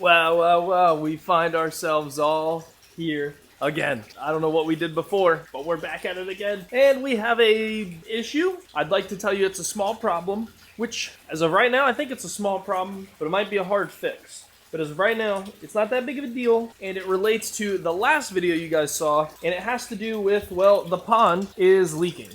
Wow, we find ourselves all here again. I don't know what we did before, but we're back at it again. And we have a issue. I'd like to tell you it's a small problem, which as of right now, I think it's a small problem, but it might be a hard fix. But as of right now, it's not that big of a deal, and it relates to the last video you guys saw, and it has to do with, well, the pond is leaking.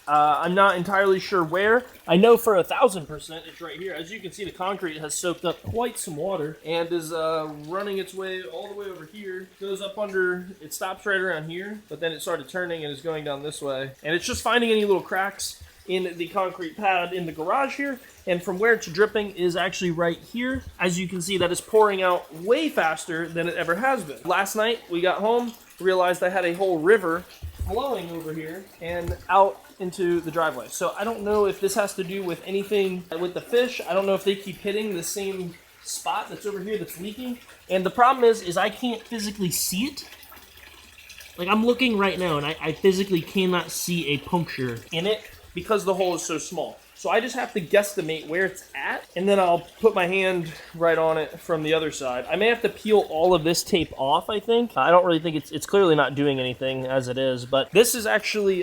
I'm not entirely sure where. I know for 1,000% it's right here. As you can see, the concrete has soaked up quite some water and is running its way all the way over here. Goes up under, it stops right around here, but then it started turning and is going down this way. And it's just finding any little cracks in the concrete pad in the garage here. And from where it's dripping is actually right here. As you can see, that is pouring out way faster than it ever has been. Last night, we got home, realized I had a whole river flowing over here and out into the driveway. So I don't know if this has to do with anything with the fish. I don't know if they keep hitting the same spot that's over here that's leaking. And the problem is I can't physically see it. Like, I'm looking right now and I physically cannot see a puncture in it because the hole is so small. So I just have to guesstimate where it's at, and then I'll put my hand right on it from the other side. I may have to peel all of this tape off, I think. I don't really think it's clearly not doing anything as it is, but this is actually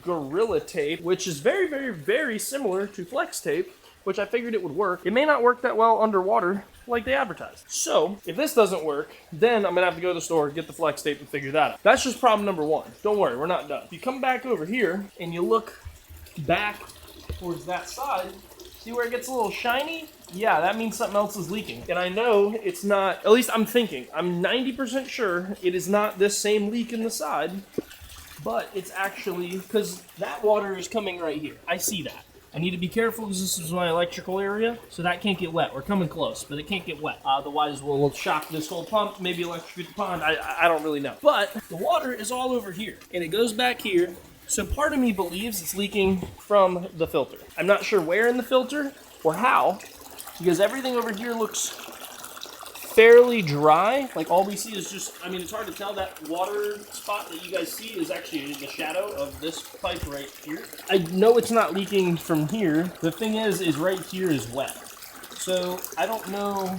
Gorilla Tape, which is very, very, very similar to Flex Tape, which I figured it would work. It may not work that well underwater like they advertised. So if this doesn't work, then I'm gonna have to go to the store, get the Flex Tape, and figure that out. That's just problem number one. Don't worry, we're not done. If you come back over here and you look back towards that side, see where it gets a little shiny? Yeah, that means something else is leaking. And I know it's not, at least I'm thinking, I'm 90% sure it is not this same leak in the side, but it's actually, because that water is coming right here. I see that. I need to be careful because this is my electrical area, so that can't get wet. We're coming close, but it can't get wet. Otherwise, we'll shock this whole pump, maybe electrocute the pond. I don't really know. But the water is all over here, and it goes back here. So part of me believes it's leaking from the filter. I'm not sure where in the filter or how, because everything over here looks fairly dry. Like, all we see is just, I mean, it's hard to tell. That water spot that you guys see is actually the shadow of this pipe right here. I know it's not leaking from here. The thing is right here is wet. So I don't know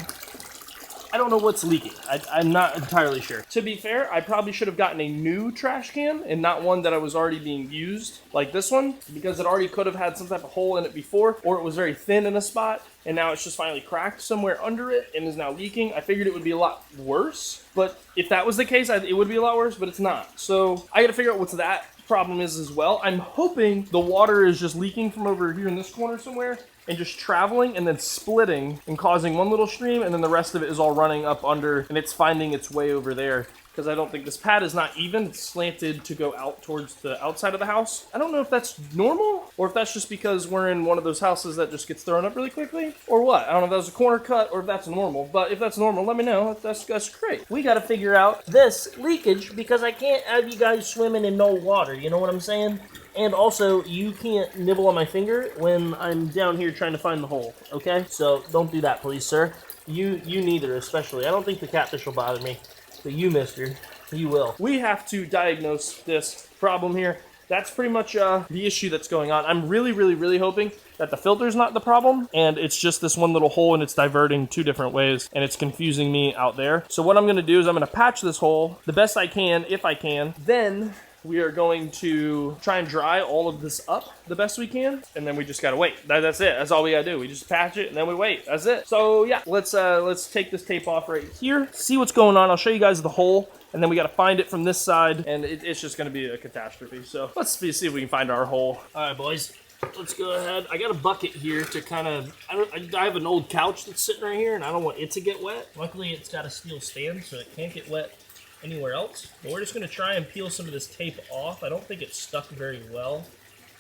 what's leaking. I'm not entirely sure. To be fair, I probably should have gotten a new trash can and not one that I was already being used, like this one, because it already could have had some type of hole in it before, or it was very thin in a spot, and now it's just finally cracked somewhere under it and is now leaking. I figured it would be a lot worse, but if that was the case, it would be a lot worse, but it's not. So I gotta figure out what's that problem is as well. I'm hoping the water is just leaking from over here in this corner somewhere and just traveling and then splitting and causing one little stream, and then the rest of it is all running up under and it's finding its way over there. Because I don't think this pad is not even. It's slanted to go out towards the outside of the house. I don't know if that's normal or if that's just because we're in one of those houses that just gets thrown up really quickly or what. I don't know if that was a corner cut or if that's normal, but if that's normal, let me know. That's great. We got to figure out this leakage because I can't have you guys swimming in no water. You know what I'm saying? And also, you can't nibble on my finger when I'm down here trying to find the hole, okay? So don't do that, please, sir. You neither, especially. I don't think the catfish will bother me. But you, mister, you will. We have to diagnose this problem here. That's pretty much the issue that's going on. I'm really, really, really hoping that the filter's not the problem, and it's just this one little hole, and it's diverting two different ways, and it's confusing me out there. So what I'm going to do is I'm going to patch this hole the best I can, if I can. Then we are going to try and dry all of this up the best we can, and then we just gotta wait. That's it. That's all we gotta do. We just patch it, and then we wait. That's it. So yeah, let's take this tape off right here, see what's going on. I'll show you guys the hole, and then we gotta find it from this side, and it's just gonna be a catastrophe. So let's see if we can find our hole. All right, boys. Let's go ahead. I got a bucket here to kind of, I have an old couch that's sitting right here, and I don't want it to get wet. Luckily, it's got a steel stand, so it can't get wet anywhere else. But we're just going to try and peel some of this tape off. I don't think it's stuck very well.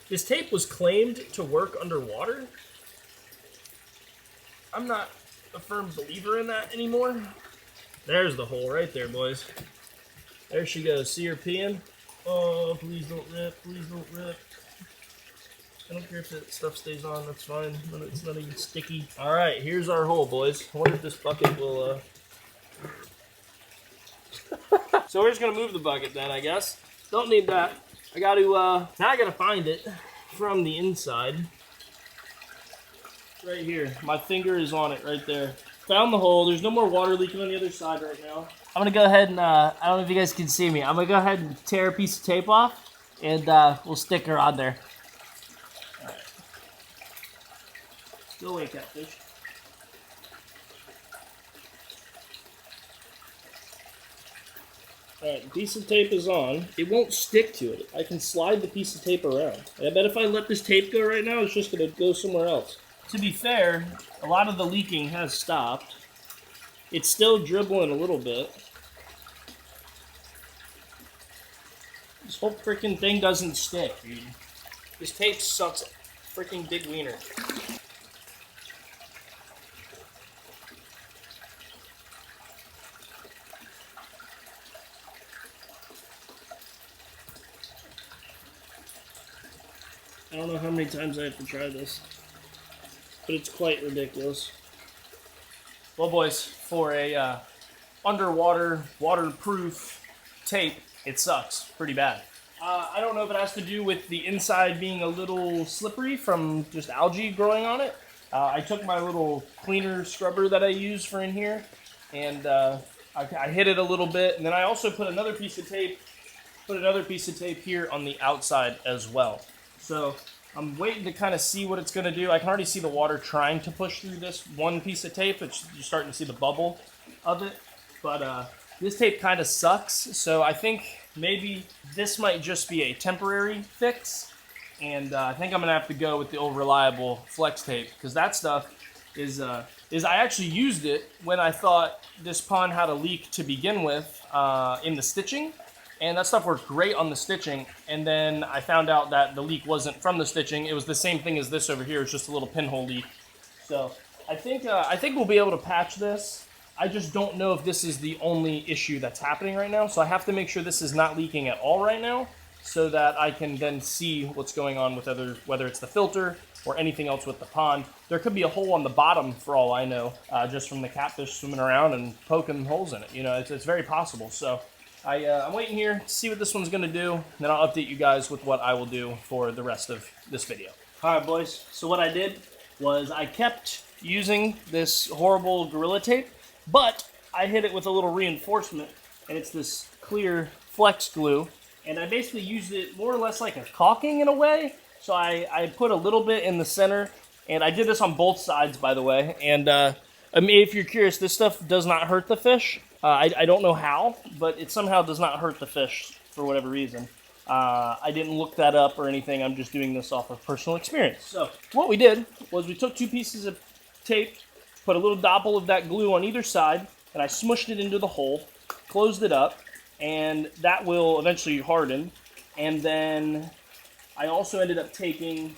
This tape was claimed to work underwater. I'm not a firm believer in that anymore. There's the hole right there, boys. There she goes. See her peeing? Oh, please don't rip. Please don't rip. I don't care if that stuff stays on. That's fine. It's not even sticky. All right, here's our hole, boys. I wonder if this bucket will... So we're just gonna move the bucket then, I guess. Don't need that. I got to, now I gotta find it from the inside. Right here. My finger is on it right there. Found the hole. There's no more water leaking on the other side right now. I'm going to go ahead and, I don't know if you guys can see me. I'm going to go ahead and tear a piece of tape off, and we'll stick her on there. All right. Go away, catfish. Alright, the piece of tape is on. It won't stick to it. I can slide the piece of tape around. I bet if I let this tape go right now, it's just going to go somewhere else. To be fair, a lot of the leaking has stopped. It's still dribbling a little bit. This whole freaking thing doesn't stick, dude. This tape sucks a freaking big wiener. I don't know how many times I have to try this, but it's quite ridiculous. Well, boys, for a underwater, waterproof tape, it sucks pretty bad. I don't know if it has to do with the inside being a little slippery from just algae growing on it. I took my little cleaner scrubber that I use for in here, and I hit it a little bit, and then I also put another piece of tape here on the outside as well. So I'm waiting to kind of see what it's going to do. I can already see the water trying to push through this one piece of tape. You're starting to see the bubble of it. But this tape kind of sucks. So I think maybe this might just be a temporary fix. And I think I'm going to have to go with the old reliable flex tape. Because that stuff is I actually used it when I thought this pond had a leak to begin with in the stitching. And that stuff worked great on the stitching, and then I found out that the leak wasn't from the stitching. It was the same thing as this over here. It's just a little pinhole leak. So I think we'll be able to patch this. I just don't know if this is the only issue that's happening right now. So I have to make sure this is not leaking at all right now, so that I can then see what's going on with whether it's the filter or anything else with the pond. There could be a hole on the bottom for all I know, just from the catfish swimming around and poking holes in it. You know, it's very possible. So I'm waiting here to see what this one's going to do, and then I'll update you guys with what I will do for the rest of this video. All right, boys. So what I did was I kept using this horrible Gorilla Tape, but I hit it with a little reinforcement, and it's this clear flex glue, and I basically used it more or less like a caulking in a way. So I put a little bit in the center, and I did this on both sides, by the way, and I mean, if you're curious, this stuff does not hurt the fish. I don't know how, but it somehow does not hurt the fish for whatever reason. I didn't look that up or anything. I'm just doing this off of personal experience. So what we did was we took 2 pieces of tape, put a little dopple of that glue on either side, and I smushed it into the hole, closed it up, and that will eventually harden. And then I also ended up taking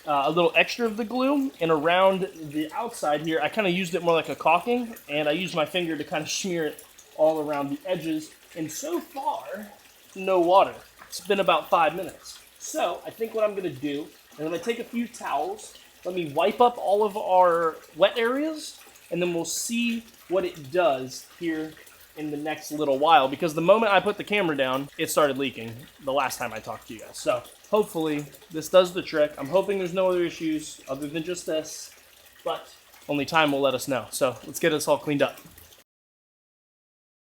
a little extra of the glue, and around the outside here, I kind of used it more like a caulking, and I used my finger to kind of smear it all around the edges. And so far, no water. It's been about 5 minutes. So I think what I'm going to do is I'm going to take a few towels, let me wipe up all of our wet areas, and then we'll see what it does here in the next little while, because the moment I put the camera down, it started leaking the last time I talked to you guys. So hopefully this does the trick. I'm hoping there's no other issues other than just this, but only time will let us know. So let's get this all cleaned up.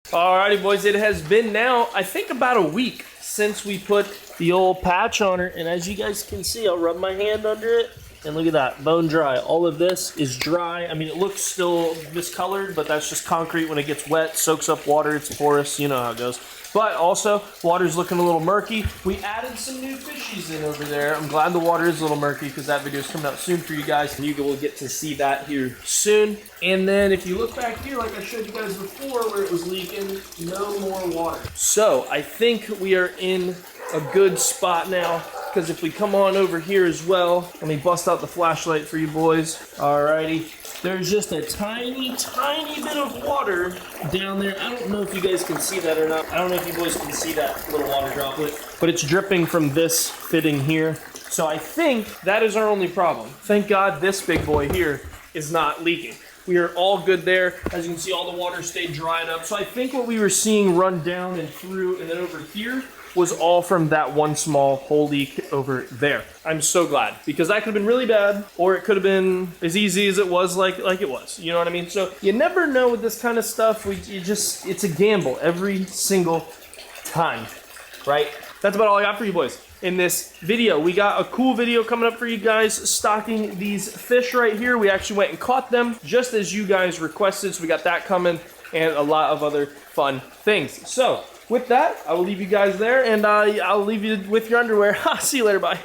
Alrighty, boys, it has been now, I think, about a week since we put the old patch on her, and as you guys can see, I'll rub my hand under it, and look at that, bone dry. All of this is dry. I mean, it looks still discolored, but that's just concrete. When it gets wet, soaks up water, it's porous, you know how it goes. But also, water's looking a little murky. We added some new fishies in over there. I'm glad the water is a little murky because that video is coming out soon for you guys, and you will get to see that here soon. And then if you look back here, like I showed you guys before, where it was leaking, no more water. So I think we are in a good spot now, because if we come on over here as well, let me bust out the flashlight for you boys. Alrighty. There's just a tiny, tiny bit of water down there. I don't know if you guys can see that or not. I don't know if you boys can see that little water droplet, but it's dripping from this fitting here. So I think that is our only problem. Thank God this big boy here is not leaking. We are all good there. As you can see, all the water stayed dried up. So I think what we were seeing run down and through and then over here was all from that one small hole leak over there. I'm so glad, because that could have been really bad, or it could have been as easy as it was like it was. You know what I mean? So you never know with this kind of stuff. It's a gamble every single time, right? That's about all I got for you boys in this video. We got a cool video coming up for you guys stocking these fish right here. We actually went and caught them just as you guys requested, so we got that coming and a lot of other fun things. So with that, I will leave you guys there, and I'll leave you with your underwear. See you later, bye.